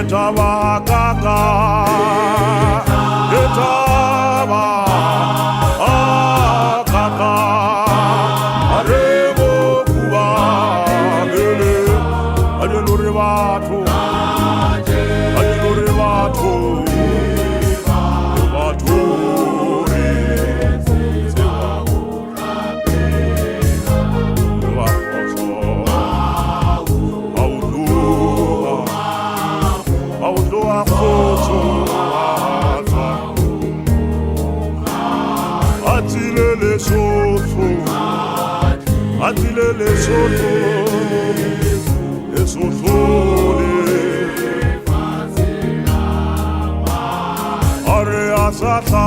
Etaba kaka, etaba kaka, arebo kuba gele, ajelore batho, ajelore batho, batho re, Atile le soto, le soto are asata,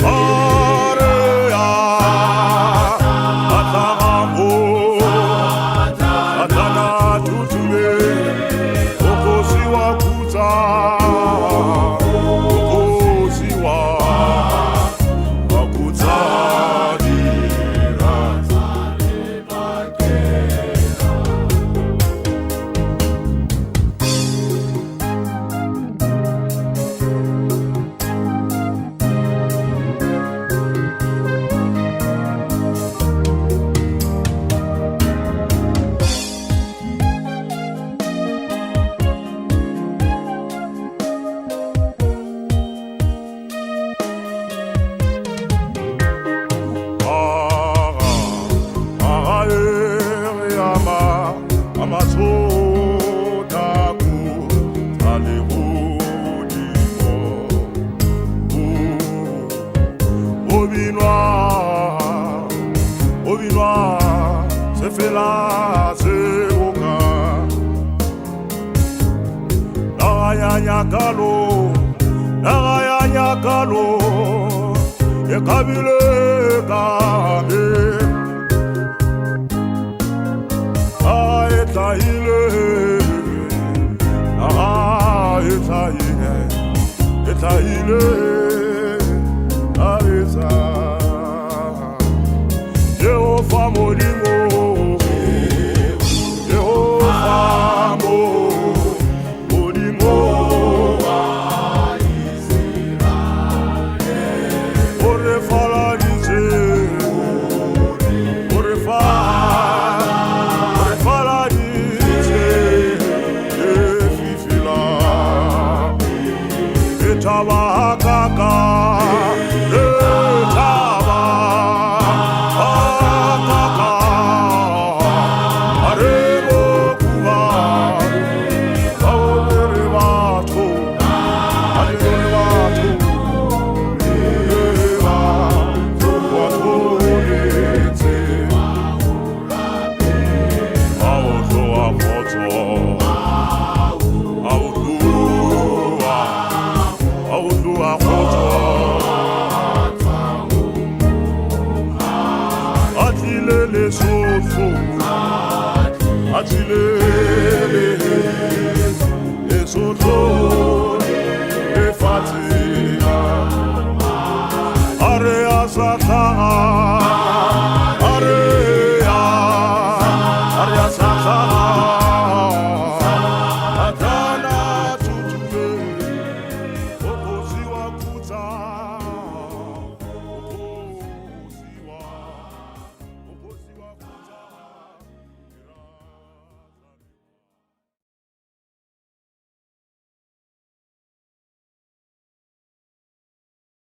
are atamo, atana tutule, okosiwa kuta, okosiwa kuta. Obinoir, se fait là, c'est au cas. Naraya Kalo, et Kabile Kabe. Etaile, etaile, areza. Jehovah Modimo, Jehovah Modimo, Ore Faladize, Ore Faladize, Fifila, Etaba Kaka, Etaba. Atile les autres les fatigues, Area Sata.